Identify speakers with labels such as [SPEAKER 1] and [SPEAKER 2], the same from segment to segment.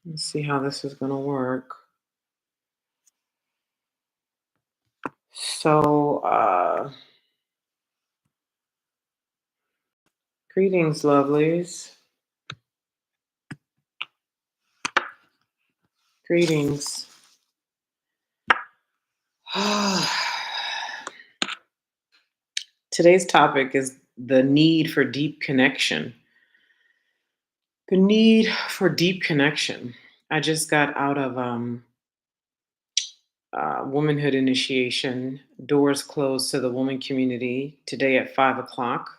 [SPEAKER 1] Let's see how this is going to work. So, greetings, lovelies. Greetings. Today's topic is the need for deep connection. The need for deep connection. I just got out of womanhood initiation. Doors closed to the woman community today at 5 o'clock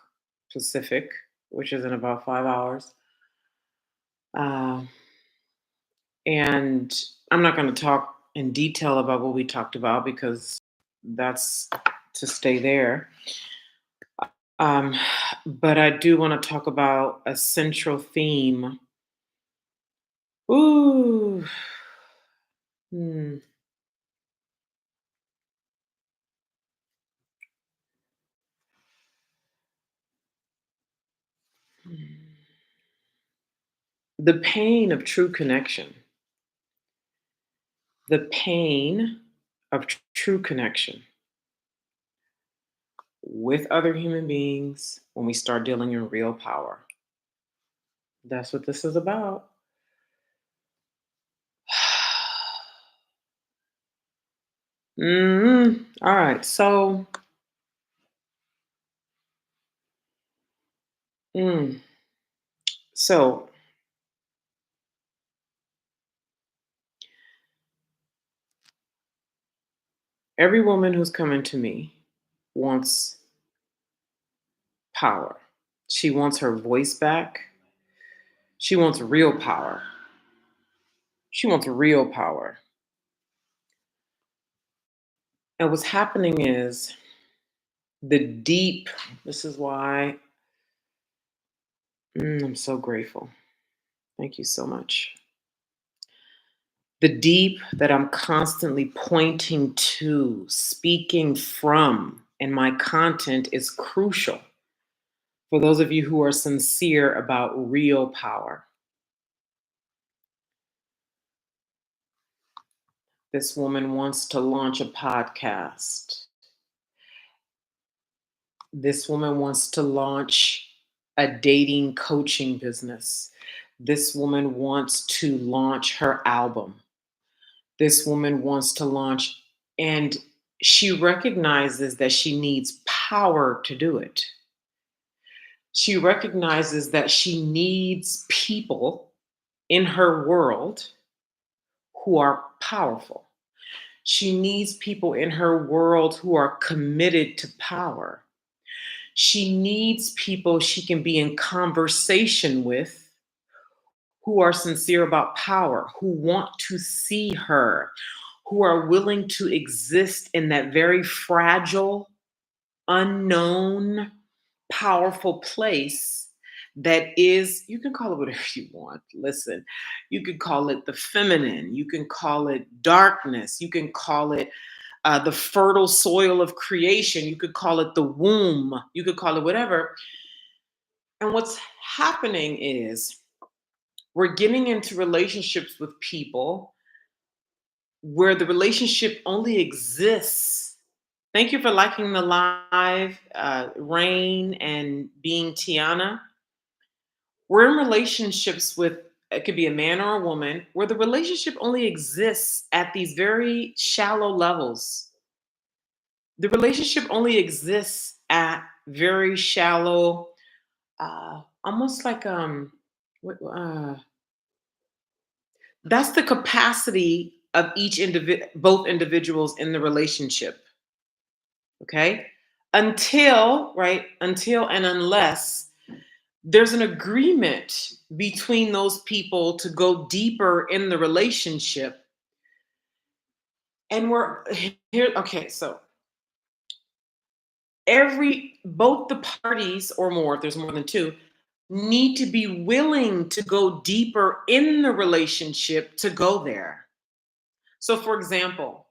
[SPEAKER 1] Pacific, which is in about 5 hours. Uh, and I'm not going to talk in detail about what we talked about because that's to stay there. Um, but I do want to talk about a central theme. Ooh. Hmm. The pain of true connection. The pain of true connection with other human beings when we start dealing in real power. That's what this is about. All right. Mm, so every woman who's coming to me wants power. She wants her voice back. She wants real power. She wants real power. And what's happening is the deep, this is why I'm so grateful. Thank you so much. The deep that I'm constantly pointing to, speaking from, and my content is crucial for those of you who are sincere about real power. This woman wants to launch a podcast. This woman wants to launch a dating coaching business. This woman wants to launch her album. This woman wants to launch, and she recognizes that she needs power to do it. She recognizes that she needs people in her world who are powerful. She needs people in her world who are committed to power. She needs people she can be in conversation with who are sincere about power, who want to see her, who are willing to exist in that very fragile, unknown, powerful place that is, you can call it whatever you want. Listen, you can call it the feminine, you can call it darkness, you can call it the fertile soil of creation, you could call it the womb, you could call it whatever. And what's happening is we're getting into relationships with people where the relationship only exists. Thank you for liking the live, Rain and being Tiana. We're in relationships with, it could be a man or a woman, where the relationship only exists at these very shallow levels. The relationship only exists at very shallow, almost like that's the capacity of both individuals in the relationship. Okay, until and unless there's an agreement between those people to go deeper in the relationship. And we're here. Okay, so both the parties or more, if there's more than two, need to be willing to go deeper in the relationship to go there. So for example,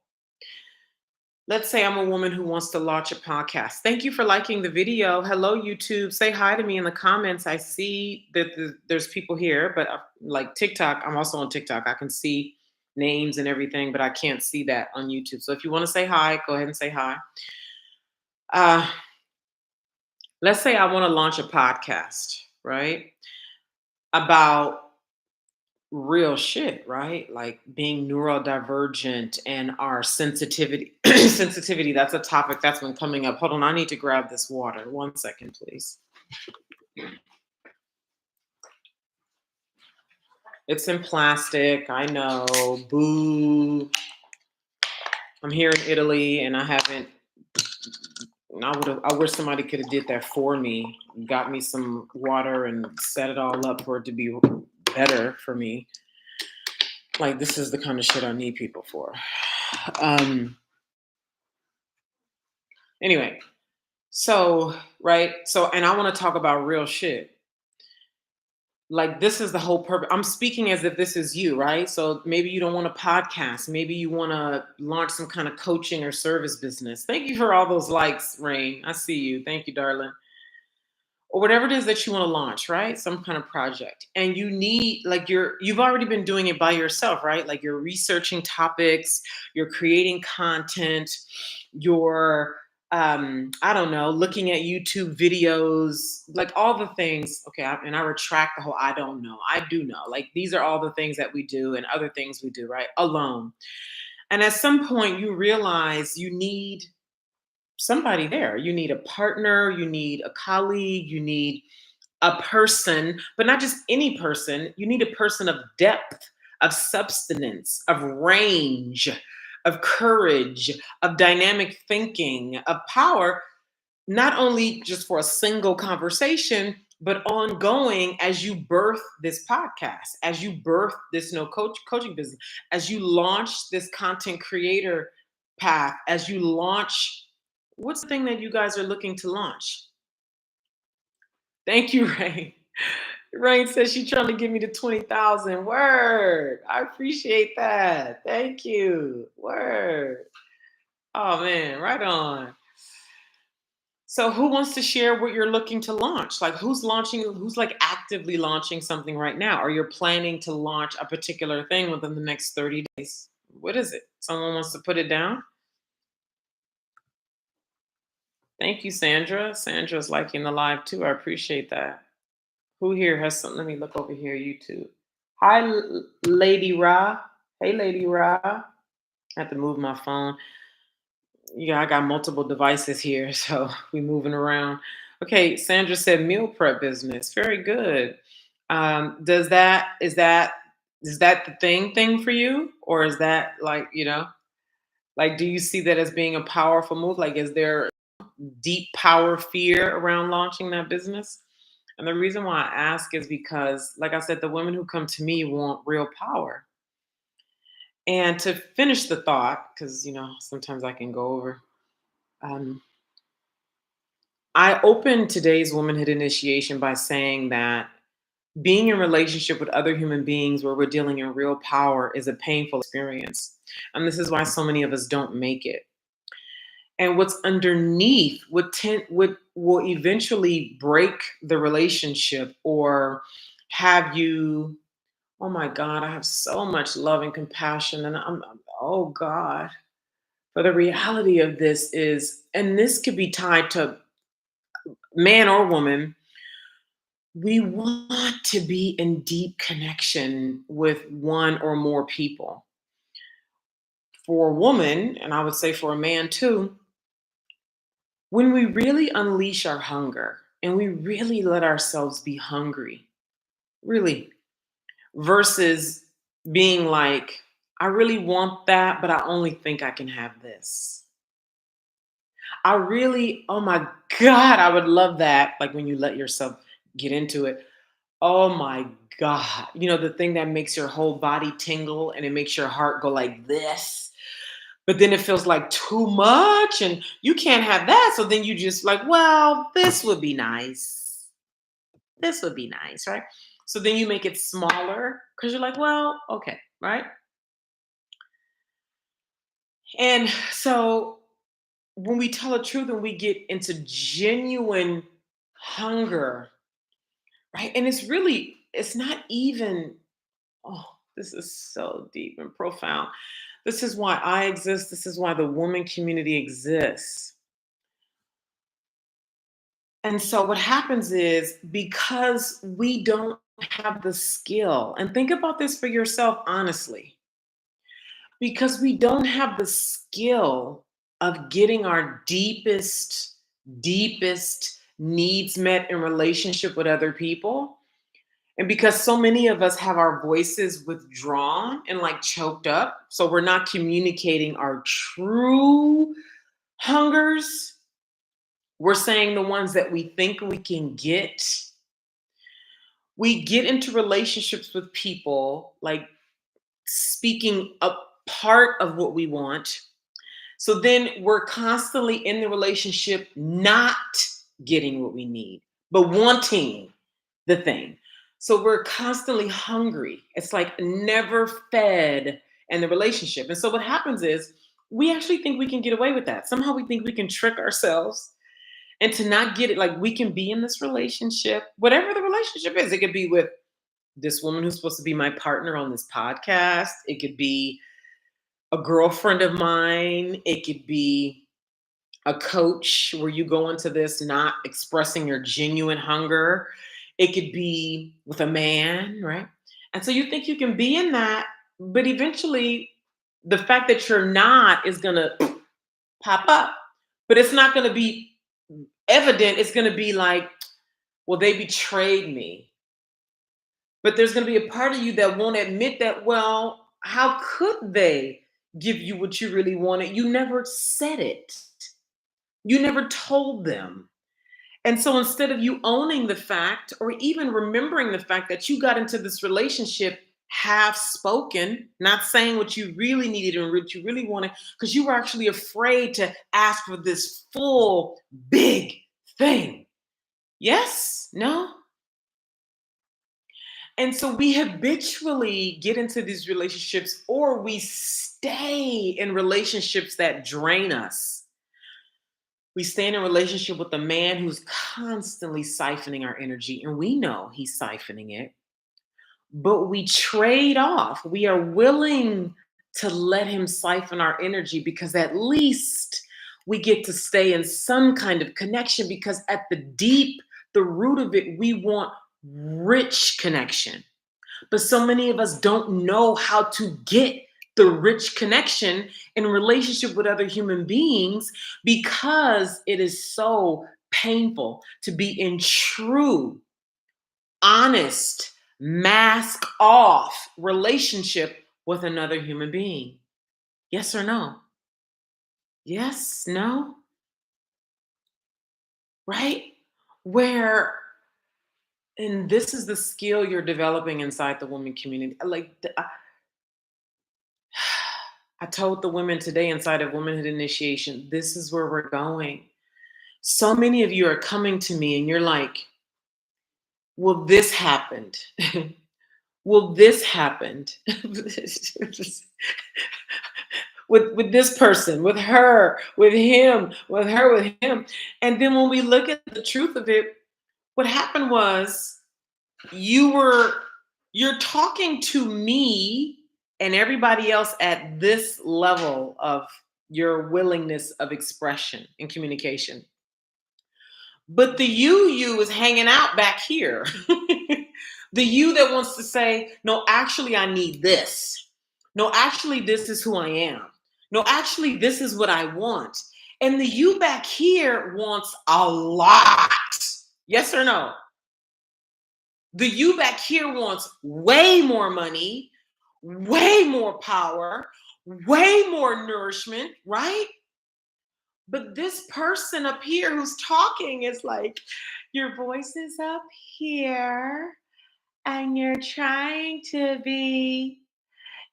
[SPEAKER 1] Let's say I'm a woman who wants to launch a podcast. Thank you for liking the video. Hello, YouTube. Say hi to me in the comments. I see that there's people here, but like TikTok, I'm also on TikTok. I can see names and everything, but I can't see that on YouTube. So if you want to say hi, go ahead and say hi. Uh, let's say I want to launch a podcast, right? About real shit, right? Like being neurodivergent and our sensitivity. Sensitivity, that's a topic that's been coming up. Hold on, I need to grab this water. 1 second, please. It's in plastic. I know. Boo. I'm here in Italy and I haven't. I wish somebody could have did that for me. Got me some water and set it all up for it to be better for me. Like this is the kind of shit I need people for. Um. Anyway, so right. So and I want to talk about real shit. Like this is the whole purpose. I'm speaking as if this is you, right? So maybe you don't want a podcast. Maybe you want to launch some kind of coaching or service business. Thank you for all those likes, Rain. I see you. Thank you, darling. Or whatever it is that you want to launch, right? Some kind of project. And you need like you've already been doing it by yourself, right? Like you're researching topics, you're creating content, you're I don't know, looking at YouTube videos, like all the things. Okay, and I retract the whole I don't know. I do know. Like these are all the things that we do and other things we do, right? Alone. And at some point you realize you need somebody there. You need a partner, you need a colleague, you need a person, but not just any person. You need a person of depth, of substance, of range, of courage, of dynamic thinking, of power, not only just for a single conversation, but ongoing as you birth this podcast, as you birth this coaching business, as you launch this content creator path, as you launch what's the thing that you guys are looking to launch? Thank you, Rain. Rain says she's trying to give me the 20,000. Word. I appreciate that. Thank you. Word. Oh man, right on. So who wants to share what you're looking to launch? Like who's like actively launching something right now? Or you're planning to launch a particular thing within the next 30 days? What is it? Someone wants to put it down? Thank you, Sandra. Sandra's liking the live too. I appreciate that. Who here has some? Let me look over here, YouTube. Hi, Lady Ra. Hey, Lady Ra. I have to move my phone. Yeah, I got multiple devices here, so we moving around. Okay, Sandra said meal prep business. Very good. Does that is that the thing for you, or is that like like do you see that as being a powerful move? Like, is there deep power fear around launching that business? And the reason why I ask is because, like I said, the women who come to me want real power. And to finish the thought, because sometimes I can go over. Um, I opened today's womanhood initiation by saying that being in relationship with other human beings where we're dealing in real power is a painful experience, and this is why so many of us don't make it. And what's underneath would will eventually break the relationship or have you. Oh my God, I have so much love and compassion. And oh God. But the reality of this is, and this could be tied to man or woman, we want to be in deep connection with one or more people. For a woman, and I would say for a man too, when we really unleash our hunger and we really let ourselves be hungry, really, versus being like, I really want that, but I only think I can have this. I really, oh my God, I would love that. Like when you let yourself get into it. Oh my God. The thing that makes your whole body tingle and it makes your heart go like this. But then it feels like too much and you can't have that. So then you just like, well, this would be nice. This would be nice, right? So then you make it smaller because you're like, well, okay, right? And so when we tell the truth and we get into genuine hunger, right? And it's not even, oh, this is so deep and profound. This is why I exist. This is why the woman community exists. And so what happens is, because we don't have the skill, and think about this for yourself honestly, because we don't have the skill of getting our deepest needs met in relationship with other people. And because so many of us have our voices withdrawn and like choked up, so we're not communicating our true hungers. We're saying the ones that we think we can get. We get into relationships with people like speaking a part of what we want. So then we're constantly in the relationship not getting what we need, but wanting the thing. So we're constantly hungry. It's like never fed in the relationship. And so what happens is, we actually think we can get away with that. Somehow we think we can trick ourselves and to not get it. Like, we can be in this relationship, whatever the relationship is. It could be with this woman who's supposed to be my partner on this podcast. It could be a girlfriend of mine. It could be a coach where you go into this not expressing your genuine hunger. It could be with a man, right? And so you think you can be in that, but eventually the fact that you're not is going to pop up, but it's not going to be evident. It's going to be like, well, they betrayed me. But there's going to be a part of you that won't admit that, well, how could they give you what you really wanted? You never said it. You never told them. And so instead of you owning the fact or even remembering the fact that you got into this relationship half spoken, not saying what you really needed and what you really wanted, because you were actually afraid to ask for this full, big thing. Yes? No? And so we habitually get into these relationships, or we stay in relationships that drain us. We stay in a relationship with a man who's constantly siphoning our energy, and we know he's siphoning it, but we trade off. We are willing to let him siphon our energy because at least we get to stay in some kind of connection, because at the root of it, we want rich connection. But so many of us don't know how to get the rich connection in relationship with other human beings, because it is so painful to be in true, honest, mask off relationship with another human being. Yes or no? Yes, no, right? Where, and this is the skill you're developing inside the woman community. I told the women today inside of Womanhood Initiation, this is where we're going. So many of you are coming to me and you're like, well, this happened. Well, this happened with this person, with her, with him, with her, with him. And then when we look at the truth of it, what happened was, you were you're talking to me and everybody else at this level of your willingness of expression and communication. But the you is hanging out back here. The you that wants to say, no, actually, I need this. No, actually, this is who I am. No, actually, this is what I want. And the you back here wants a lot. Yes or no? The you back here wants way more money, way more power, way more nourishment, right? But this person up here who's talking is like, your voice is up here and you're trying to be,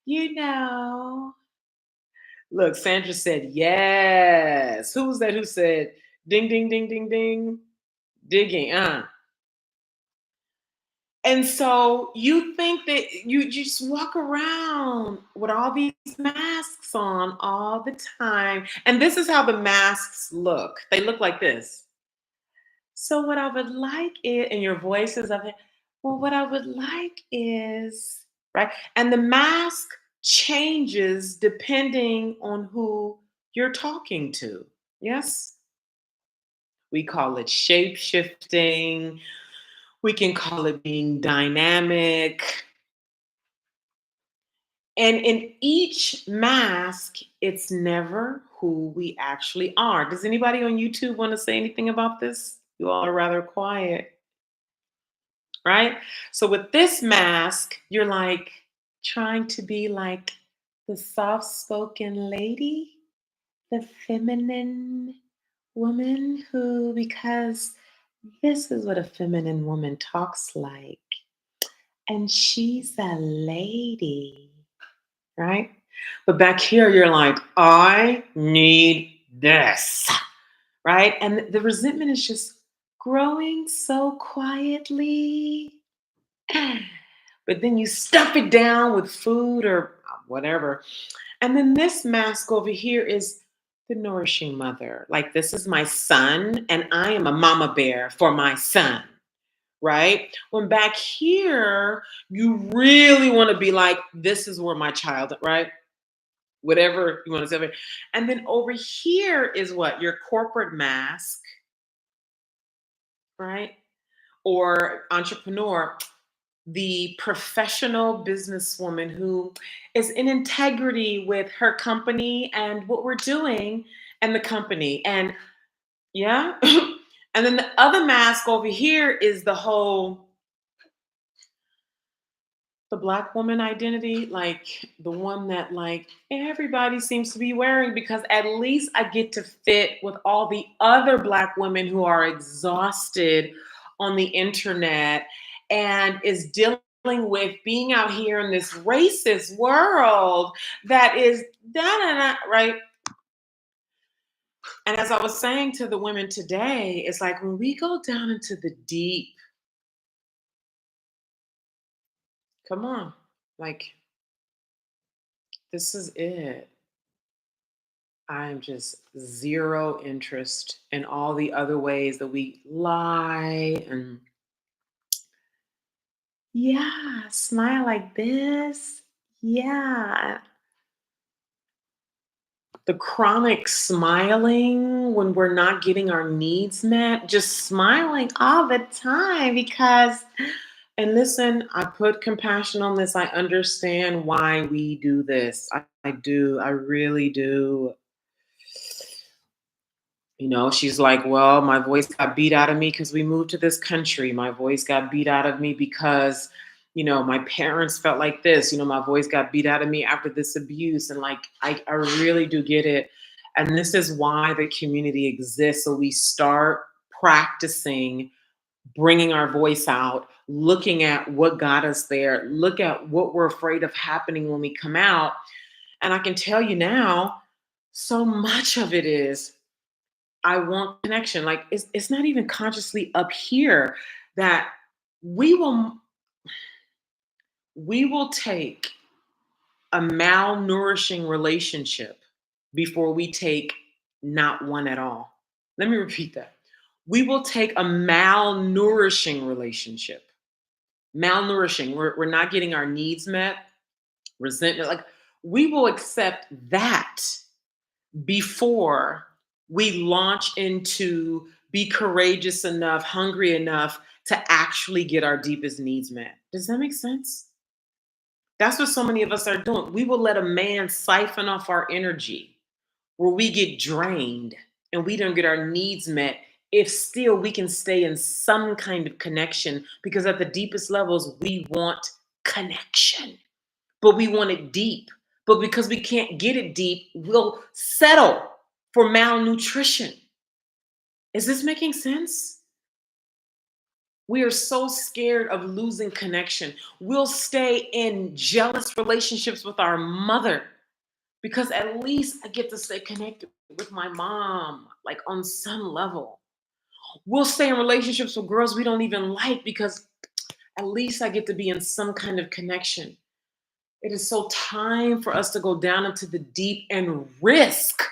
[SPEAKER 1] you know. Look, Sandra said, yes. Who was that who said, ding, ding, ding, ding, ding, digging, And so you think that you just walk around with all these masks masks on all the time. And this is how the masks look. They look like this. So what I would like is, and your voice is of it, well, what I would like is, right? And the mask changes depending on who you're talking to. Yes? We call it shape shifting. We can call it being dynamic. And in each mask, it's never who we actually are. Does anybody on YouTube want to say anything about this? You all are rather quiet, right? So with this mask, you're like trying to be like the soft spoken lady, the feminine woman who, because this is what a feminine woman talks like. And she's a lady, right? But back here, you're like, I need this, right? And the resentment is just growing so quietly. But then you stuff it down with food or whatever. And then this mask over here is the nourishing mother. Like, this is my son, and I am a mama bear for my son, right? When back here, you really want to be like, this is where my child, right? Whatever you want to say. And then over here is what? Your corporate mask, right? Or entrepreneur, the professional businesswoman who is in integrity with her company and what we're doing and the company. And yeah. And then the other mask over here is the whole the black woman identity, like the one that like everybody seems to be wearing, because at least I get to fit with all the other black women who are exhausted on the internet and is dealing with being out here in this racist world that is da da da, right? And as I was saying to the women today, it's like when we go down into the deep, come on, like this is it. I'm just zero interest in all the other ways that we lie and yeah, smile like this. Yeah. The chronic smiling when we're not getting our needs met, just smiling all the time because, and listen, I put compassion on this. I understand why we do this. I do. I really do. You know, she's like, well, my voice got beat out of me because we moved to this country. My voice got beat out of me because, my parents felt like this. My voice got beat out of me after this abuse. And like, I really do get it. And this is why the community exists. So we start practicing bringing our voice out, looking at what got us there, look at what we're afraid of happening when we come out. And I can tell you now, so much of it is I want connection. Like it's not even consciously up here that we will we will take a malnourishing relationship before we take not one at all. Let me repeat that. We will take a malnourishing relationship. Malnourishing, we're not getting our needs met, resentment, like we will accept that before we launch into be courageous enough, hungry enough to actually get our deepest needs met. Does that make sense? That's what so many of us are doing. We will let a man siphon off our energy where we get drained and we don't get our needs met if still we can stay in some kind of connection, because at the deepest levels we want connection, but we want it deep. But because we can't get it deep, we'll settle for malnutrition. Is this making sense? We are so scared of losing connection. We'll stay in jealous relationships with our mother because at least I get to stay connected with my mom, like on some level. We'll stay in relationships with girls we don't even like because at least I get to be in some kind of connection. It is so time for us to go down into the deep and risk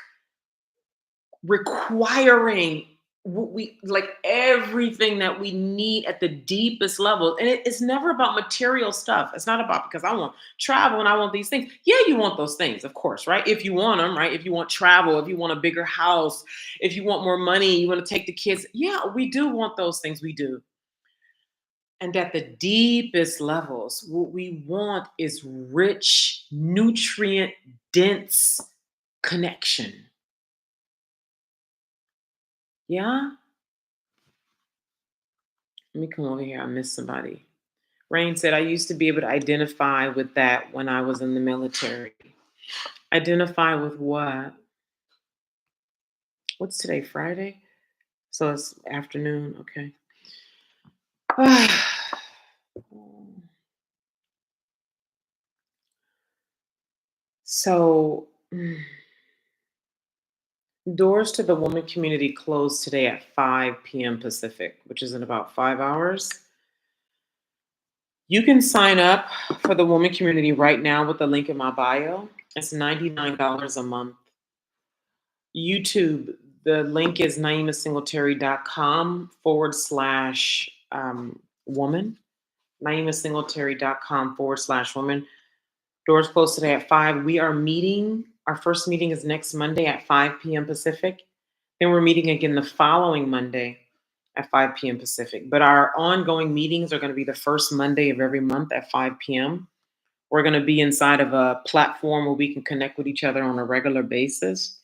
[SPEAKER 1] requiring we like everything that we need at the deepest level. And it's never about material stuff. It's not about because I want travel and I want these things. Yeah, you want those things, of course, right? If you want them, right? If you want travel, if you want a bigger house, if you want more money, you want to take the kids. Yeah, we do want those things. We do. And at the deepest levels, what we want is rich, nutrient dense connection. Yeah. Let me come over here. I missed somebody. Rain said, I used to be able to identify with that when I was in the military. Identify with what? What's today? Friday? So it's afternoon. Okay. So, doors to the woman community closed today at 5 p.m. Pacific, which is in about 5 hours. You can sign up for the woman community right now with the link in my bio. It's $99 a month. YouTube, the link is naimasingletary.com / woman. naimasingletary.com / woman. Doors closed today at 5. We are meeting. Our first meeting is next Monday at 5 p.m. Pacific. Then we're meeting again the following Monday at 5 p.m. Pacific. But our ongoing meetings are going to be the first Monday of every month at 5 p.m. We're going to be inside of a platform where we can connect with each other on a regular basis.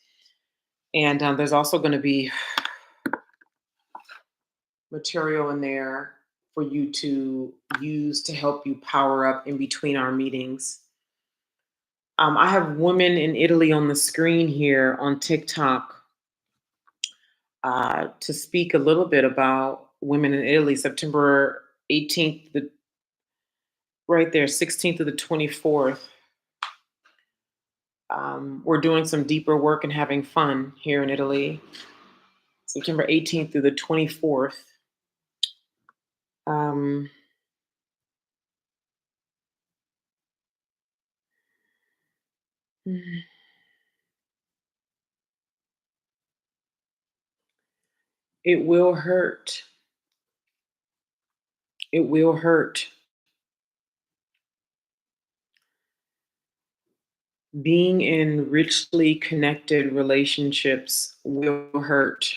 [SPEAKER 1] And there's also going to be material in there for you to use to help you power up in between our meetings. I have women in Italy on the screen here on TikTok to speak a little bit about women in Italy, September 18th, right there, 16th to the 24th. We're doing some deeper work and having fun here in Italy, September 18th through the 24th. Um, it will hurt. It will hurt. Being in richly connected relationships will hurt.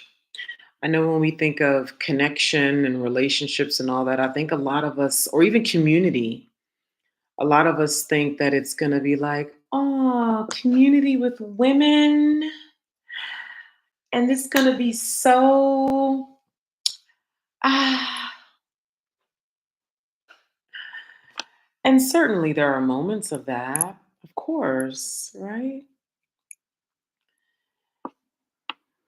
[SPEAKER 1] I know when we think of connection and relationships and all that, I think a lot of us, or even community, a lot of us think that it's going to be like, oh, community with women. And it's going to be so, ah. And certainly there are moments of that, of course, right?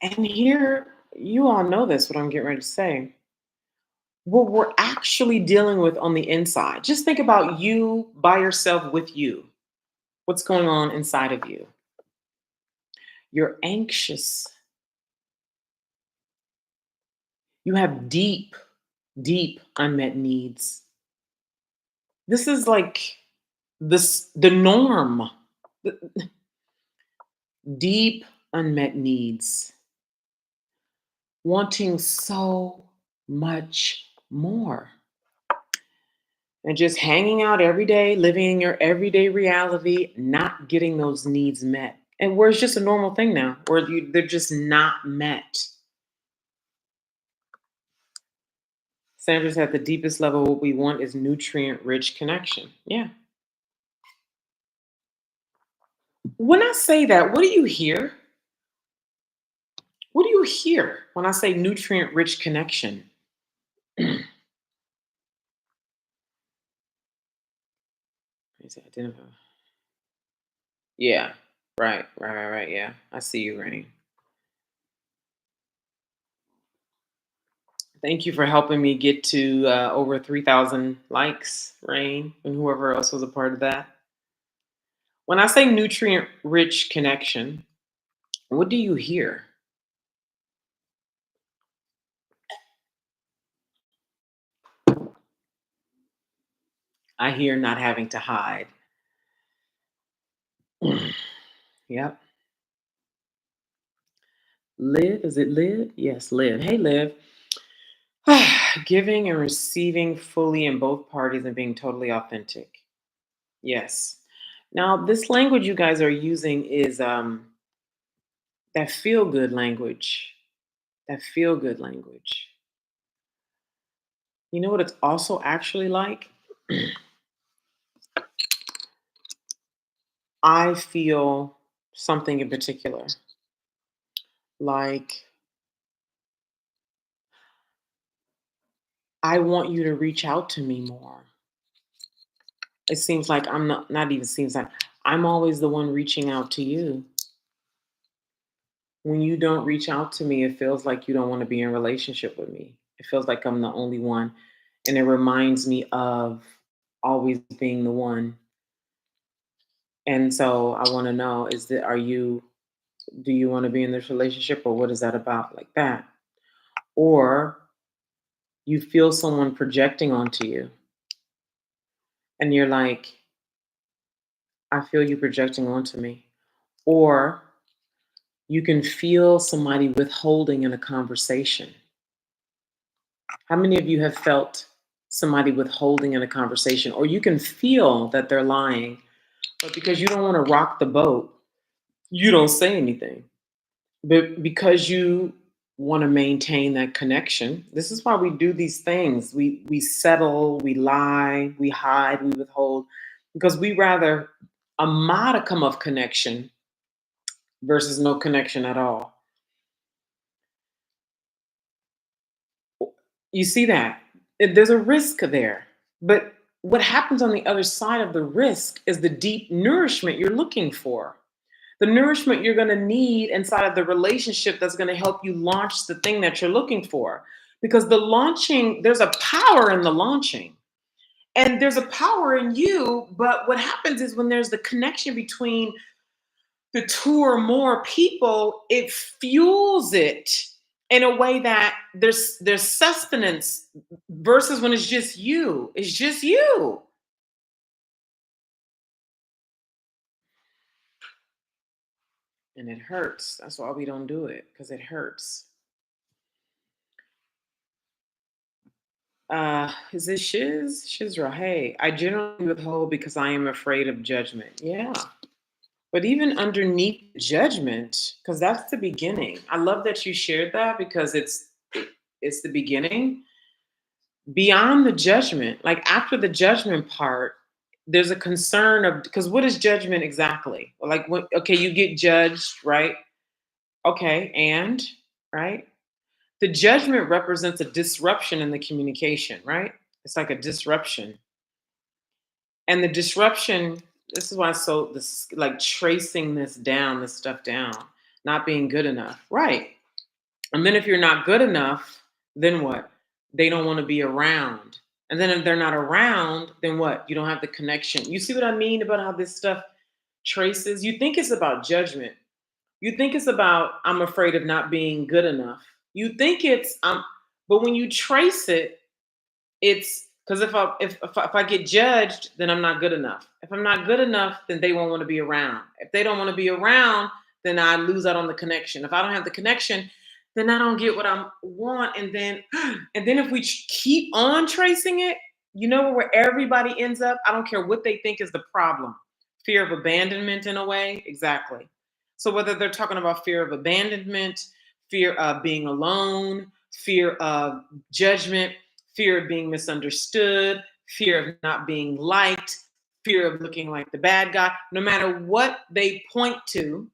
[SPEAKER 1] And here, you all know this, what I'm getting ready to say. What we're actually dealing with on the inside. Just think about you by yourself with you. What's going on inside of you? You're anxious. You have deep, deep unmet needs. This is like the norm. Deep unmet needs. Wanting so much more. And just hanging out every day, living in your everyday reality, not getting those needs met. And where it's just a normal thing now, where they're just not met. Sandra's at the deepest level, what we want is nutrient rich connection. Yeah. When I say that, what do you hear? What do you hear when I say nutrient rich connection? Is it identify? Yeah. Right. Yeah. I see you, Rain. Thank you for helping me get to over 3,000 likes, Rain, and whoever else was a part of that. When I say nutrient rich connection, what do you hear? I hear not having to hide. Yep. Live, is it live? Yes, live. Hey, live. Giving and receiving fully in both parties and being totally authentic. Yes. Now, this language you guys are using is that feel good language. That feel good language. You know what it's also actually like? I feel something in particular. Like, I want you to reach out to me more. It seems like I'm not even seems like I'm always the one reaching out to you. When you don't reach out to me, it feels like you don't want to be in relationship with me. It feels like I'm the only one. And it reminds me of always being the one. And so I want to know, do you want to be in this relationship, or what is that about, like that? Or you feel someone projecting onto you and you're like, I feel you projecting onto me. Or you can feel somebody withholding in a conversation. How many of you have felt somebody withholding in a conversation? Or you can feel that they're lying, but because you don't want to rock the boat, you don't say anything. But because you want to maintain that connection, this is why we do these things. We settle, we lie, we hide, we withhold, because we rather a modicum of connection versus no connection at all. You see that? There's a risk there. But what happens on the other side of the risk is the deep nourishment you're looking for. The nourishment you're going to need inside of the relationship that's going to help you launch the thing that you're looking for. Because the launching, there's a power in the launching. And there's a power in you, but what happens is when there's the connection between the two or more people, it fuels it in a way that there's sustenance versus when it's just you. It's just you. And it hurts. That's why we don't do it, because it hurts. Is this Shiz? Shizra, hey, I generally withhold because I am afraid of judgment. Yeah. But even underneath judgment, because that's the beginning. I love that you shared that because it's the beginning. Beyond the judgment, like after the judgment part, there's a concern of, because what is judgment exactly? Like what, okay, you get judged, right? Okay, and right? The judgment represents a disruption in the communication, right? It's like a disruption. And the disruption, this is why so this like tracing this stuff down, not being good enough. Right. And then if you're not good enough, then what? They don't want to be around. And then if they're not around, then what? You don't have the connection. You see what I mean about how this stuff traces? You think it's about judgment. You think it's about I'm afraid of not being good enough. You think it's but when you trace it, it's because if I get judged, then I'm not good enough. If I'm not good enough, then they won't want to be around. If they don't want to be around, then I lose out on the connection. If I don't have the connection, then I don't get what I want. And then if we keep on tracing it, you know where everybody ends up. I don't care what they think is the problem. Fear of abandonment, in a way, exactly. So whether they're talking about fear of abandonment, fear of being alone, fear of judgment, fear of being misunderstood, fear of not being liked, fear of looking like the bad guy. No matter what they point to,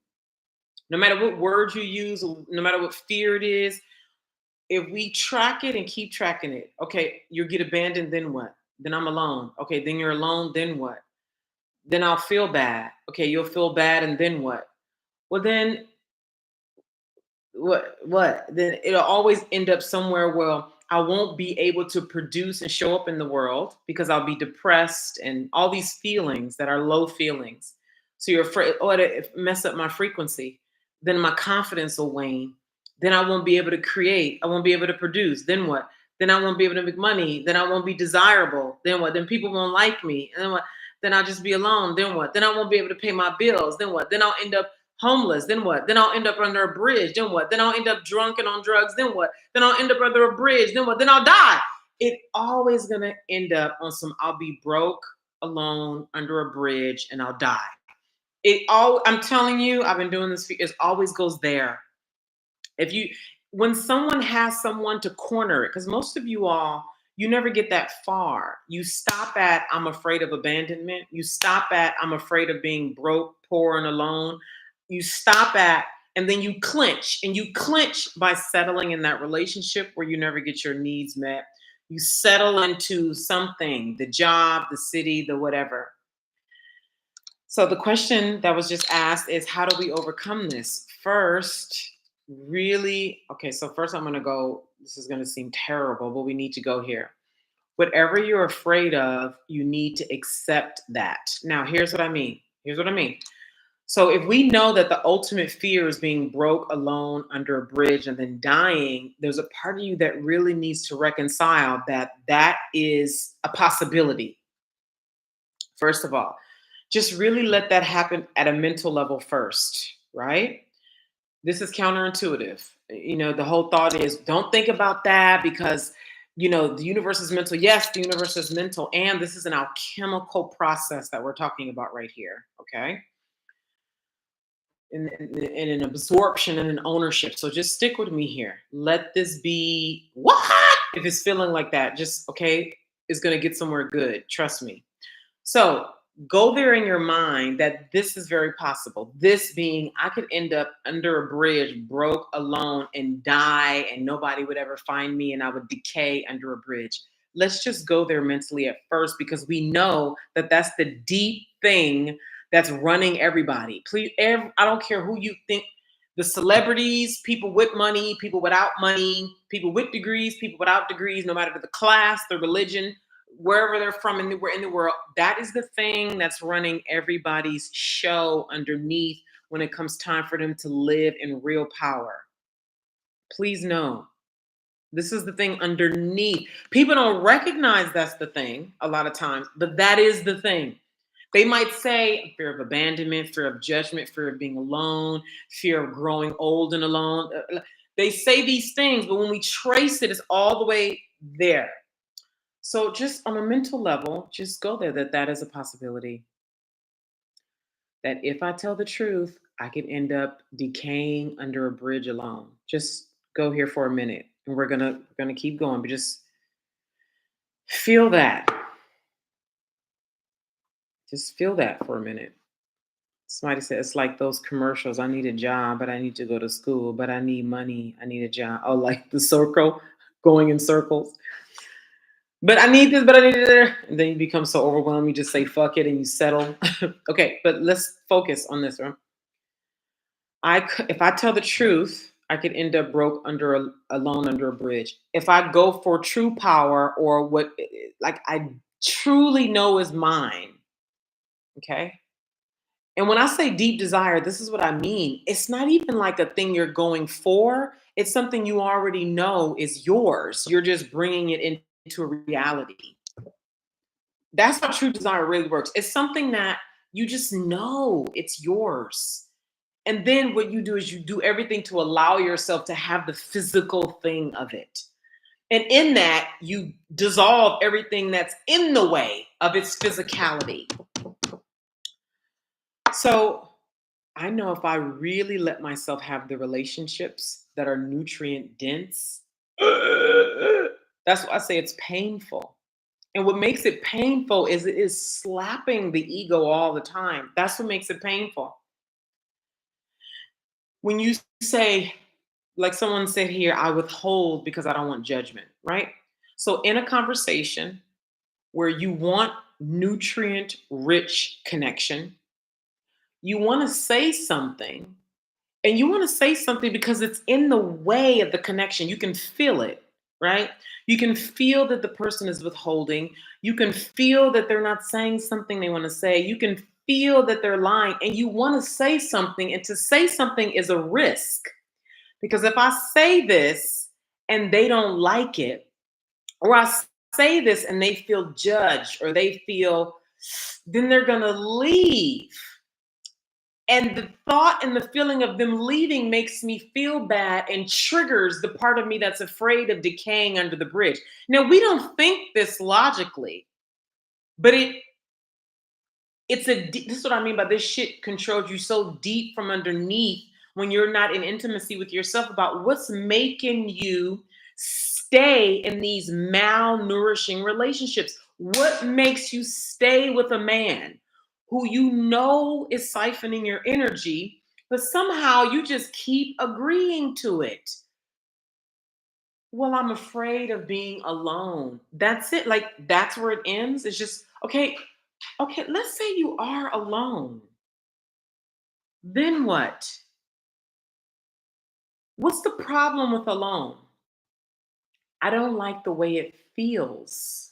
[SPEAKER 1] no matter what words you use, no matter what fear it is, if we track it and keep tracking it, okay, you get abandoned, then what? Then I'm alone. Okay, then you're alone, then what? Then I'll feel bad. Okay, you'll feel bad, and then what? Well, then what then it'll always end up somewhere where I won't be able to produce and show up in the world because I'll be depressed and all these feelings that are low feelings. So you're afraid, oh, it mess up my frequency. Then my confidence will wane. Then I won't be able to create. I won't be able to produce. Then what? Then I won't be able to make money. Then I won't be desirable. Then what? Then people won't like me. And then what? Then I'll just be alone. Then what? Then I won't be able to pay my bills. Then what? Then I'll end up Homeless, then what? Then I'll end up under a bridge, then what? Then I'll end up drunk and on drugs, then what? Then I'll end up under a bridge, then what? Then I'll die. It always gonna end up on some I'll be broke, alone, under a bridge, and I'll die. I'm telling you, I've been doing this, it always goes there. If you When someone has someone to corner it, because most of you all, you never get that far. You stop at I'm afraid of abandonment. You stop at I'm afraid of being broke, poor, and alone. You stop at, and then you clinch, and you clinch by settling in that relationship where you never get your needs met. You settle into something, the job, the city, the whatever. So the question that was just asked is, how do we overcome this? First, really, okay, so first I'm going to go, this is going to seem terrible, but we need to go here. Whatever you're afraid of, you need to accept that. Now, here's what I mean. Here's what I mean. So if we know that the ultimate fear is being broke, alone, under a bridge, and then dying, there's a part of you that really needs to reconcile that that is a possibility. First of all, just really let that happen at a mental level first, right? This is counterintuitive. The whole thought is don't think about that because, the universe is mental. Yes, the universe is mental. And this is an alchemical process that we're talking about right here. Okay. And an absorption and an ownership. So just stick with me here. Let this be what? If it's feeling like that, just okay, it's going to get somewhere good. Trust me. So go there in your mind that this is very possible. This being, I could end up under a bridge, broke, alone, and die, and nobody would ever find me, and I would decay under a bridge. Let's just go there mentally at first because we know that that's the deep thing that's running everybody. Please, I don't care who you think. The celebrities, people with money, people without money, people with degrees, people without degrees, no matter the class, the religion, wherever they're from in the world, that is the thing that's running everybody's show underneath when it comes time for them to live in real power. Please know, this is the thing underneath. People don't recognize that's the thing a lot of times, but that is the thing. They might say fear of abandonment, fear of judgment, fear of being alone, fear of growing old and alone. They say these things, but when we trace it, it's all the way there. So just on a mental level, just go there that that is a possibility. That if I tell the truth, I could end up decaying under a bridge alone. Just go here for a minute, and we're gonna keep going, but just feel that. Just feel that for a minute. Somebody said it's like those commercials. I need a job, but I need to go to school, but I need money. I need a job. Oh, like the circle going in circles. But I need this, but I need it there. And then you become so overwhelmed, you just say fuck it and you settle. Okay, but let's focus on this one. If I tell the truth, I could end up broke alone under a bridge. If I go for true power or what, like I truly know is mine. Okay. And when I say deep desire, this is what I mean. It's not even like a thing you're going for. It's something you already know is yours. You're just bringing it into a reality. That's how true desire really works. It's something that you just know it's yours. And then what you do is you do everything to allow yourself to have the physical thing of it. And in that, you dissolve everything that's in the way of its physicality. So I know if I really let myself have the relationships that are nutrient dense, that's why I say it's painful. And what makes it painful is it is slapping the ego all the time. That's what makes it painful. When you say, like someone said here, I withhold because I don't want judgment, right? So in a conversation where you want nutrient rich connection, you want to say something, and you want to say something because it's in the way of the connection. You can feel it, right? You can feel that the person is withholding. You can feel that they're not saying something they want to say. You can feel that they're lying, and you want to say something. And to say something is a risk because if I say this and they don't like it, or I say this and they feel judged or they feel, then they're going to leave. And the thought and the feeling of them leaving makes me feel bad and triggers the part of me that's afraid of decaying under the bridge. Now, we don't think this logically, but this is what I mean by this shit controls you so deep from underneath when you're not in intimacy with yourself about what's making you stay in these malnourishing relationships. What makes you stay with a man who you know is siphoning your energy, but somehow you just keep agreeing to it? Well, I'm afraid of being alone. That's it. Like, that's where it ends. It's just, okay, let's say you are alone. Then what? What's the problem with alone? I don't like the way it feels.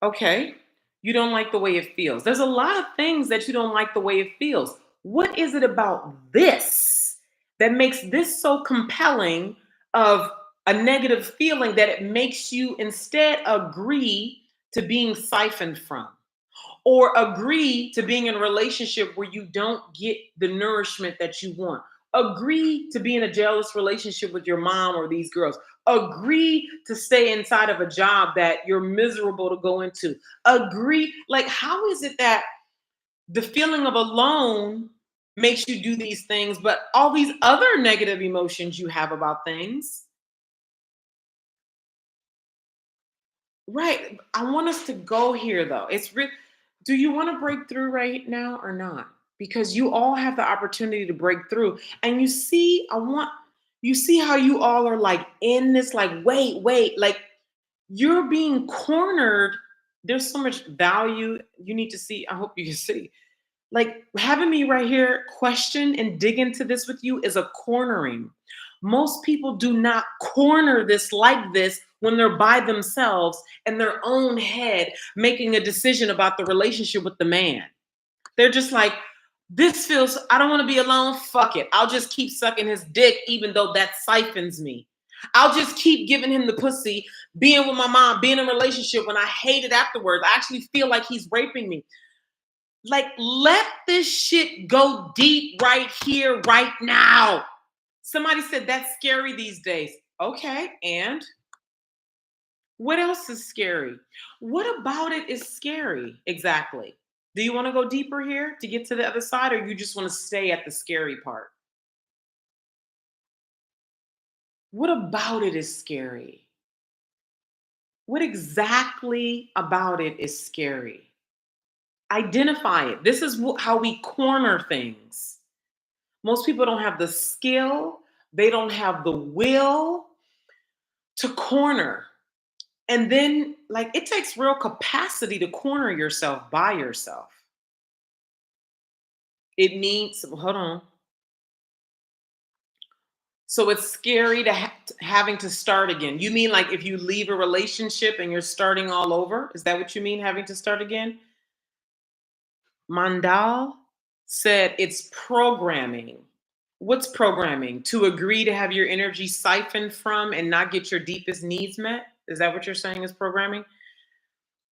[SPEAKER 1] Okay. You don't like the way it feels. There's a lot of things that you don't like the way it feels. What is it about this that makes this so compelling of a negative feeling that it makes you instead agree to being siphoned from? Or agree to being in a relationship where you don't get the nourishment that you want. Agree to be in a jealous relationship with your mom or these girls. Agree to stay inside of a job that you're miserable to go into. Agree. Like, how is it that the feeling of alone makes you do these things, but all these other negative emotions you have about things? Right. I want us to go here though. It's real. Do you want to break through right now or not? Because you all have the opportunity to break through. And you see how you all are like in this, like, wait, like you're being cornered. There's so much value you need to see. I hope you can see. Like, having me right here question and dig into this with you is a cornering. Most people do not corner this like this when they're by themselves in their own head making a decision about the relationship with the man. They're just like, this feels, I don't want to be alone. Fuck it. I'll just keep sucking his dick, even though that siphons me. I'll just keep giving him the pussy, being with my mom, being in a relationship when I hate it afterwards. I actually feel like he's raping me. Like, let this shit go deep right here, right now. Somebody said that's scary these days. Okay, and what else is scary? What about it is scary? Exactly. Do you want to go deeper here to get to the other side, or you just want to stay at the scary part? What about it is scary? What exactly about it is scary? Identify it. This is how we corner things. Most people don't have the skill, they don't have the will to corner. And then, like, it takes real capacity to corner yourself by yourself. It needs, hold on. So it's scary to having to start again. You mean like if you leave a relationship and you're starting all over? Is that what you mean, having to start again? Mandal said it's programming. What's programming? To agree to have your energy siphoned from and not get your deepest needs met? Is that what you're saying is programming?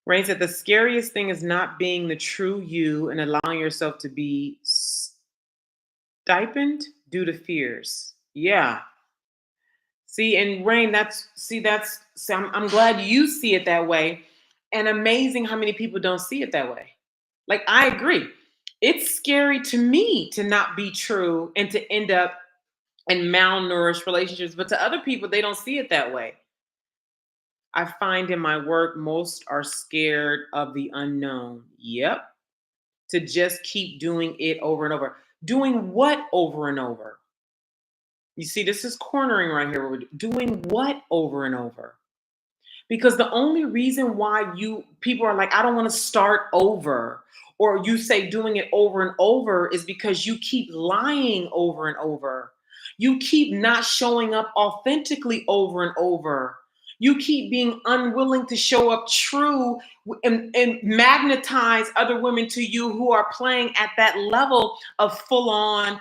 [SPEAKER 1] Rain said the scariest thing is not being the true you and allowing yourself to be stipend due to fears. Yeah. See, and Rain, I'm glad you see it that way. And amazing how many people don't see it that way. Like, I agree. It's scary to me to not be true and to end up in malnourished relationships, but to other people, they don't see it that way. I find in my work, most are scared of the unknown. Yep. To just keep doing it over and over. Doing what over and over? You see, this is cornering right here. We're doing what over and over? Because the only reason why you people are like, I don't want to start over, or you say doing it over and over is because you keep lying over and over. You keep not showing up authentically over and over. You keep being unwilling to show up true and magnetize other women to you who are playing at that level of full on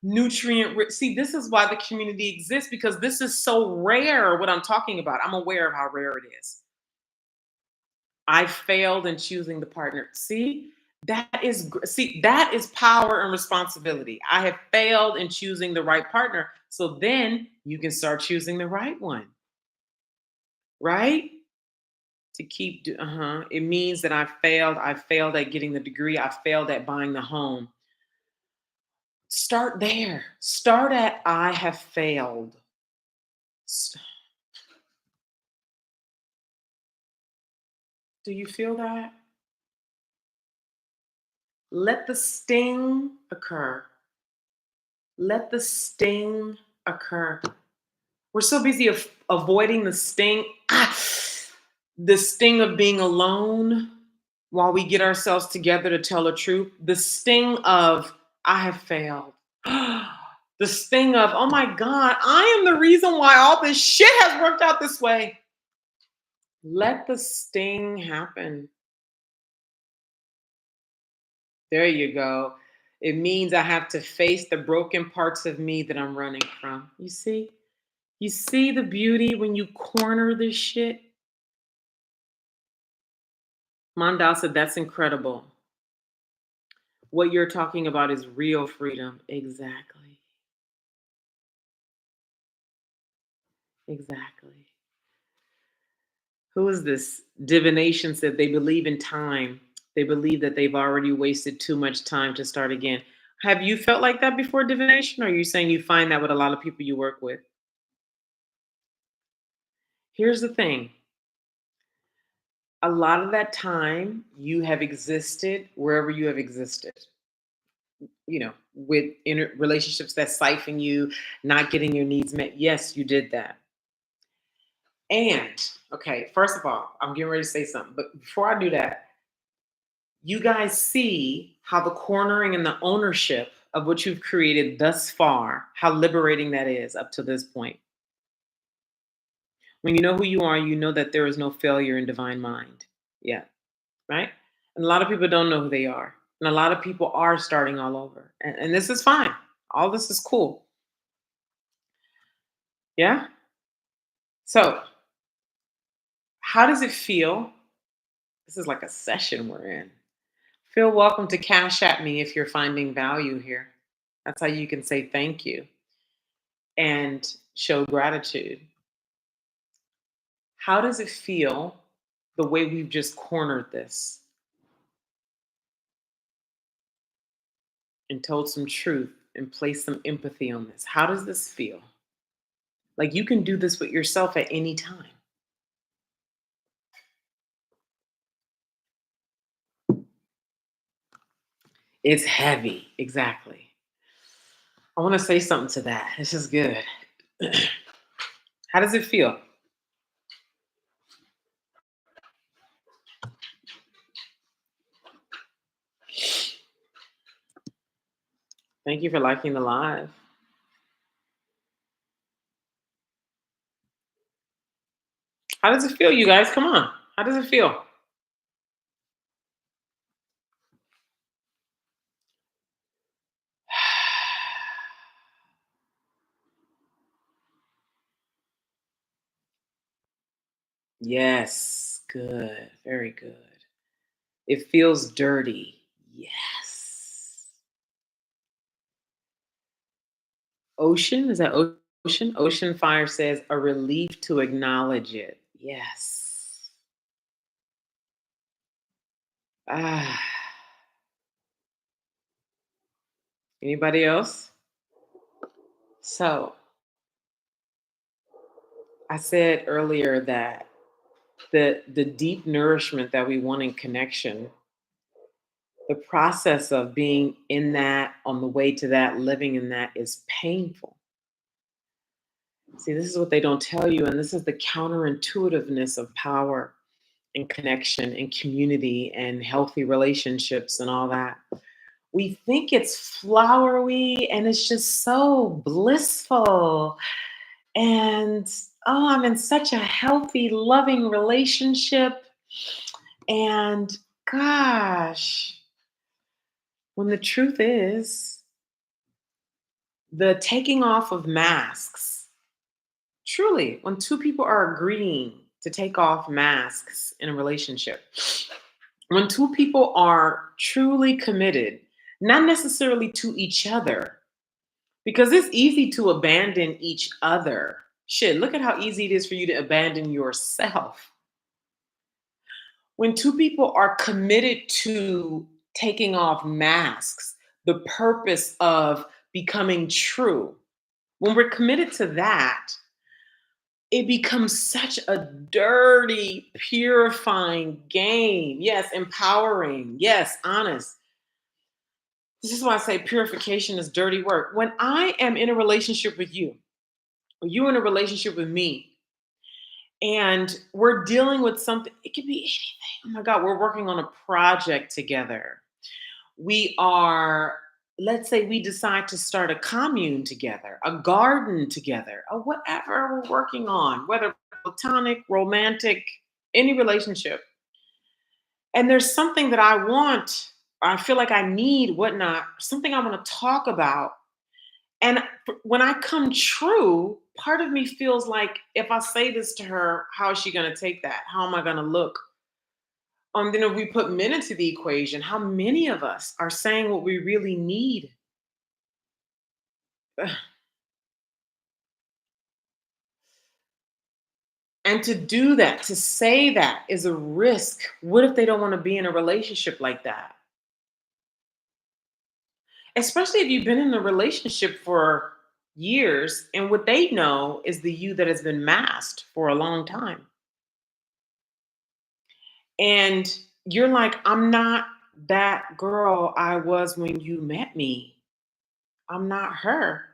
[SPEAKER 1] nutrient rich. See, this is why the community exists, because this is so rare what I'm talking about. I'm aware of how rare it is. I failed in choosing the partner. See, See, that is power and responsibility. I have failed in choosing the right partner. So then you can start choosing the right one, right? To keep, it means that I failed at getting the degree. I failed at buying the home. Start there. Start at I have failed. S- Do you feel that? Let the sting occur. Let the sting occur. We're so busy avoiding the sting, the sting of being alone while we get ourselves together to tell the truth. The sting of, I have failed. The sting of, oh my God, I am the reason why all this shit has worked out this way. Let the sting happen. There you go. It means I have to face the broken parts of me that I'm running from. You see? You see the beauty when you corner this shit? Mondal said, that's incredible. What you're talking about is real freedom. Exactly. Exactly. Who is this? Divination said they believe in time. They believe that they've already wasted too much time to start again. Have you felt like that before, divination? Or are you saying you find that with a lot of people you work with? Here's the thing, a lot of that time you have existed wherever you have existed, with relationships that siphon you, not getting your needs met. Yes, you did that. And, okay, first of all, I'm getting ready to say something, but before I do that, you guys see how the cornering and the ownership of what you've created thus far, how liberating that is up to this point. When you know who you are, you know that there is no failure in divine mind. Yeah, right? And a lot of people don't know who they are. And a lot of people are starting all over. And this is fine. All this is cool. Yeah? So, how does it feel? This is like a session we're in. Feel welcome to cash at me if you're finding value here. That's how you can say thank you and show gratitude. How does it feel the way we've just cornered this and told some truth and placed some empathy on this? How does this feel? Like you can do this with yourself at any time. It's heavy. Exactly. I want to say something to that. This is good. How does it feel? Thank you for liking the live. How does it feel, you guys? Come on. How does it feel? Yes. Good. Very good. It feels dirty. Yes. Ocean? Is that ocean? Ocean Fire says a relief to acknowledge it. Yes. Ah. Anybody else? So I said earlier that the deep nourishment that we want in connection, the process of being in that, on the way to that, living in that is painful. See, this is what they don't tell you, and this is the counterintuitiveness of power and connection and community and healthy relationships and all that. We think it's flowery and it's just so blissful. And oh, I'm in such a healthy, loving relationship. And gosh, when the truth is, the taking off of masks, truly, when two people are agreeing to take off masks in a relationship, When two people are truly committed, not necessarily to each other, because it's easy to abandon each other. Shit, look at how easy it is for you to abandon yourself. When two people are committed to taking off masks, the purpose of becoming true, when we're committed to that, it becomes such a dirty, purifying game. Yes, empowering. Yes, honest. This is why I say purification is dirty work. When I am in a relationship with you, or you in a relationship with me, and we're dealing with something, it could be anything. Oh my God, we're working on a project together. We are, let's say we decide to start a commune together, a garden together, or whatever we're working on, whether platonic, romantic, any relationship. And there's something that I want, I feel like I need, whatnot, something I want to talk about. And when I come true, part of me feels like if I say this to her, how is she going to take that? How am I going to look? Then if we put men into the equation, how many of us are saying what we really need? And to do that, to say that is a risk. What if they don't want to be in a relationship like that? Especially if you've been in a relationship for years and what they know is the you that has been masked for a long time. And you're like, I'm not that girl I was when you met me. I'm not her.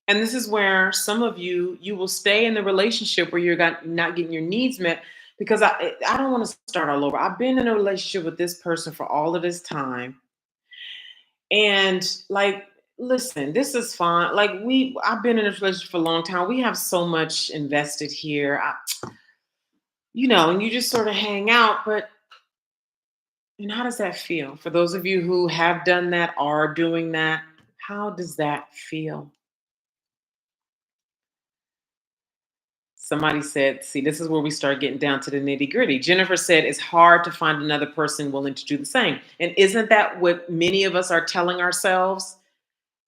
[SPEAKER 1] And this is where some of you will stay in the relationship where not getting your needs met because I don't want to start all over. I've been in a relationship with this person for all of this time, and like, listen, this is fine. Like I've been in a relationship for a long time. We have so much invested here, and you just sort of hang out. But and how does that feel for those of you who have done that, are doing that? How does that feel? Somebody said, see, this is where we start getting down to the nitty gritty. Jennifer said, it's hard to find another person willing to do the same. And isn't that what many of us are telling ourselves,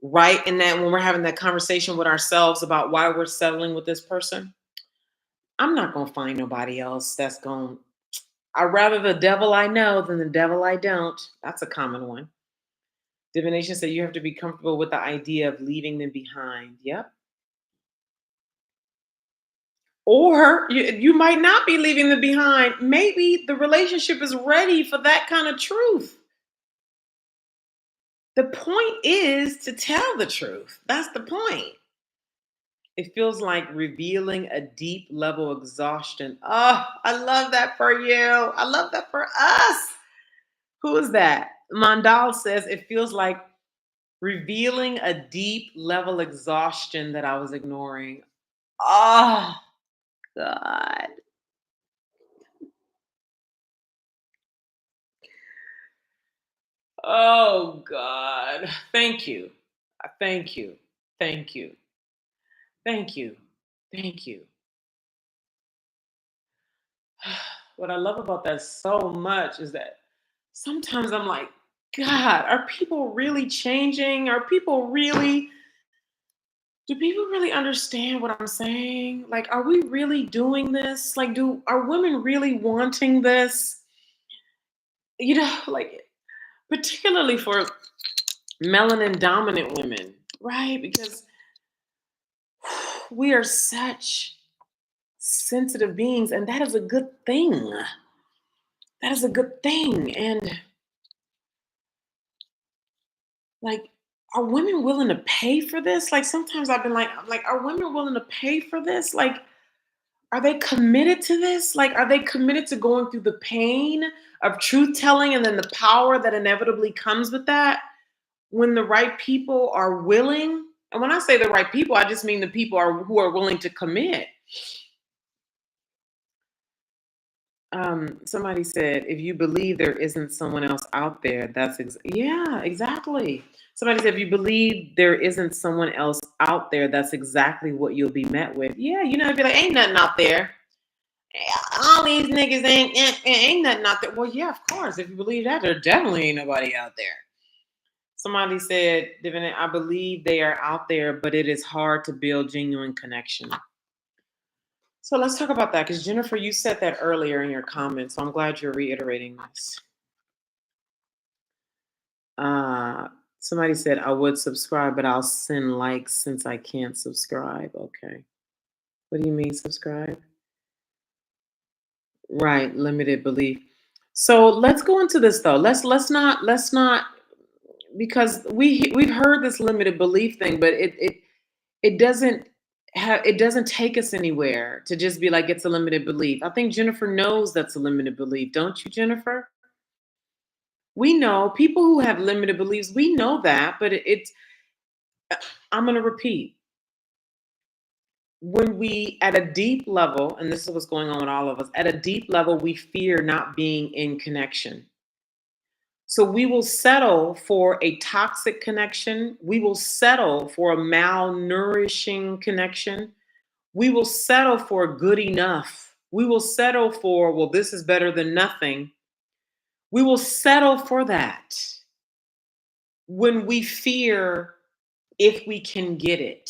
[SPEAKER 1] right? And that when we're having that conversation with ourselves about why we're settling with this person, I'm not going to find nobody else that's going, I'd rather the devil I know than the devil I don't. That's a common one. Divination said you have to be comfortable with the idea of leaving them behind. Yep. Or you might not be leaving them behind. Maybe the relationship is ready for that kind of truth. The point is to tell the truth. That's the point. It feels like revealing a deep level of exhaustion. Oh, I love that for you. I love that for us. Who is that? Mandal says it feels like revealing a deep level exhaustion that I was ignoring. Oh, God. Oh God. Thank you. Thank you. Thank you. Thank you. Thank you. What I love about that so much is that sometimes I'm like, God, are people really changing? Do people really understand what I'm saying? Like, are we really doing this? Like, are women really wanting this? Like, particularly for melanin dominant women, right? Because we are such sensitive beings, and that is a good thing. That is a good thing. And like, are women willing to pay for this? Like sometimes I've been like, are women willing to pay for this? Like, are they committed to this? Like, are they committed to going through the pain of truth telling and then the power that inevitably comes with that when the right people are willing? And when I say the right people, I just mean the people who are willing to commit. Somebody said, if you believe there isn't someone else out there, yeah, exactly. Somebody said, if you believe there isn't someone else out there, that's exactly what you'll be met with. Yeah, it'd be like, ain't nothing out there. All these niggas ain't nothing out there. Well, yeah, of course. If you believe that, there definitely ain't nobody out there. Somebody said, "Divinity, I believe they are out there, but it is hard to build genuine connection." So let's talk about that because Jennifer, you said that earlier in your comments. So I'm glad you're reiterating this. Uh, Somebody said, I would subscribe, but I'll send likes since I can't subscribe. Okay. What do you mean subscribe? Right, limited belief. So let's go into this though. Let's not because we've heard this limited belief thing, but it doesn't it doesn't take us anywhere to just be like it's a limited belief. I think Jennifer knows that's a limited belief, don't you, Jennifer? We know people who have limited beliefs. We know that, but it's. I'm going to repeat. When we, at a deep level, and this is what's going on with all of us, at a deep level, we fear not being in connection. So we will settle for a toxic connection. We will settle for a malnourishing connection. We will settle for good enough. We will settle for, well, this is better than nothing. We will settle for that when we fear if we can get it.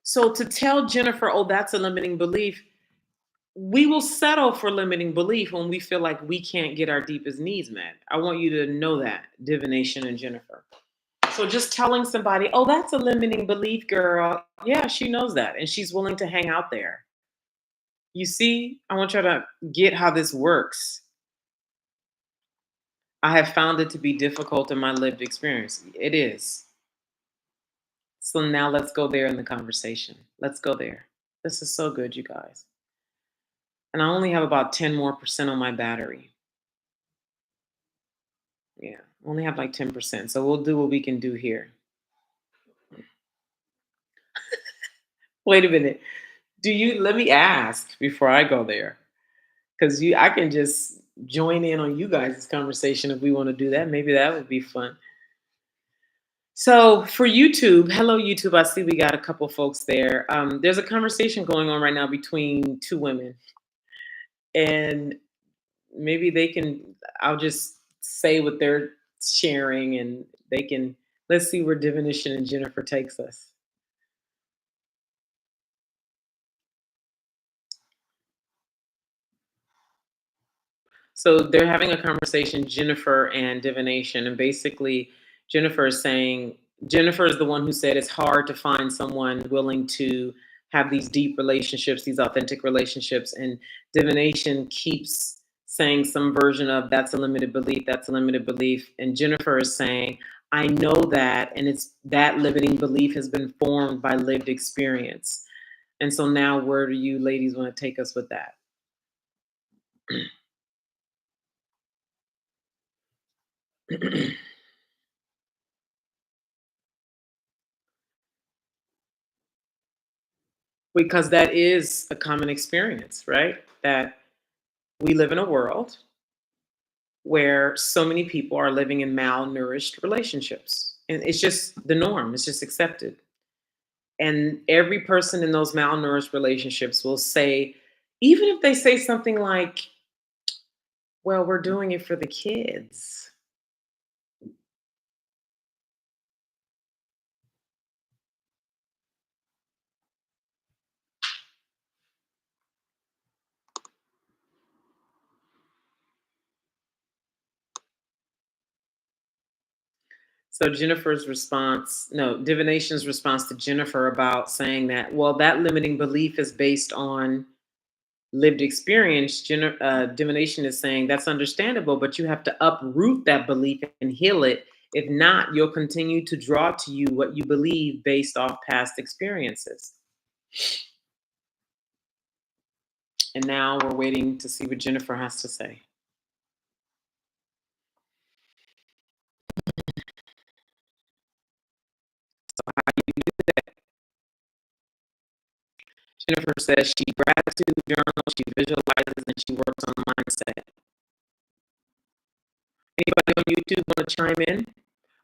[SPEAKER 1] So to tell Jennifer, oh, that's a limiting belief, we will settle for limiting belief when we feel like we can't get our deepest needs met. I want you to know that, Divination and Jennifer. So just telling somebody, oh, that's a limiting belief, girl. Yeah, she knows that. And she's willing to hang out there. You see, I want you to get how this works. I have found it to be difficult in my lived experience. It is. So now let's go there in the conversation. Let's go there. This is so good, you guys. And I only have about 10 more percent on my battery. Yeah, only have like 10%. So we'll do what we can do here. Wait a minute. Let me ask before I go there. Because I can just join in on you guys' conversation if we want to do that. Maybe that would be fun. So for YouTube, hello YouTube. I see we got a couple folks there. There's a conversation going on right now between two women. And maybe they can, I'll just say what they're sharing and they can, let's see where Divination and Jennifer takes us. So they're having a conversation, Jennifer and Divination, and basically Jennifer is saying, Jennifer is the one who said it's hard to find someone willing to have these deep relationships, these authentic relationships, and Divination keeps saying some version of that's a limited belief, that's a limited belief, and Jennifer is saying, I know that, and it's that limiting belief has been formed by lived experience. And so now where do you ladies want to take us with that? Because that is a common experience, right? That we live in a world where so many people are living in malnourished relationships. And it's just the norm, it's just accepted. And every person in those malnourished relationships will say, even if they say something like, well, we're doing it for the kids. So Jennifer's response, no, Divination's response to Jennifer about saying that, well, that limiting belief is based on lived experience. Divination is saying that's understandable, but you have to uproot that belief and heal it. If not, you'll continue to draw to you what you believe based off past experiences. And now we're waiting to see what Jennifer has to say. Jennifer says she gratitude journals, she visualizes, and she works on mindset. Anybody on YouTube want to chime in?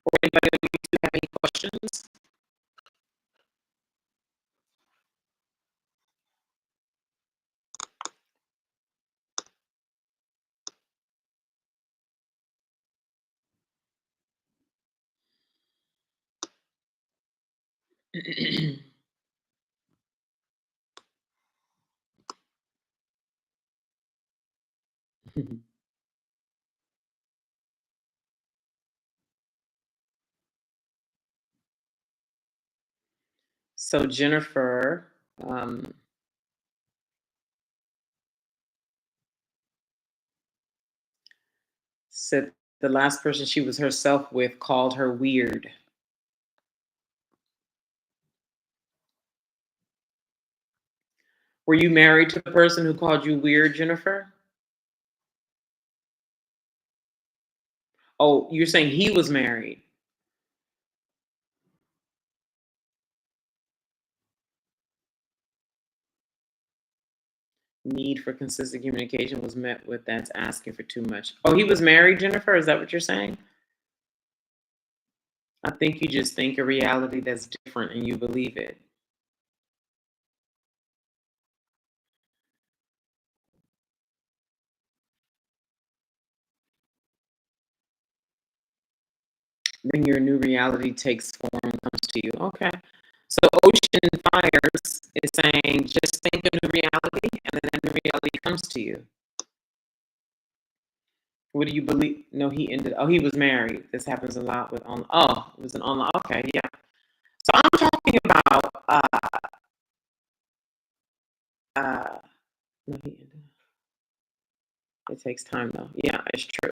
[SPEAKER 1] Or anybody on YouTube have any questions? So Jennifer, said the last person she was herself with called her weird. Were you married to the person who called you weird, Jennifer? Oh, you're saying he was married. Need for consistent communication was met with that's asking for too much. Oh, he was married, Jennifer? Is that what you're saying? I think you just think a reality that's different and you believe it. Then your new reality takes form and comes to you. Okay. So Ocean Fires is saying just think of the reality and then the reality comes to you. What do you believe? No, he ended. Oh, he was married. This happens a lot with on. Oh, it was an online. Okay, yeah. So I'm talking about. Uh, no, he ended. It takes time though. Yeah, it's true.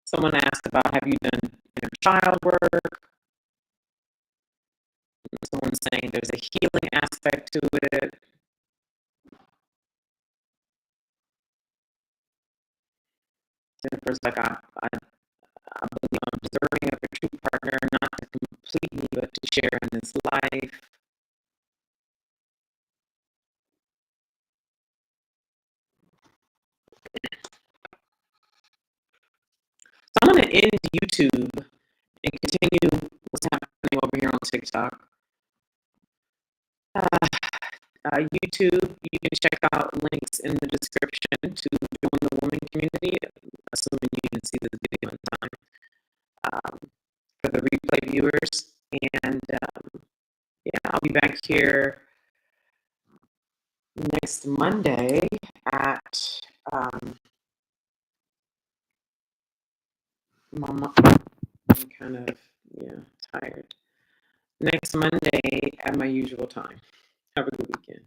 [SPEAKER 1] Someone asked about have you done inner child work? Someone's saying there's a healing aspect to it. Jennifer's like, I believe I'm deserving of a true partner, not to complete me, but to share in this life. So I'm going to end YouTube and continue what's happening over here on TikTok. YouTube, you can check out links in the description to join the woman community, assuming you can see this video in time for the replay viewers. And yeah, I'll be back here next Monday at Mama. I'm kind of tired. Next Monday at my usual time. Have a good weekend.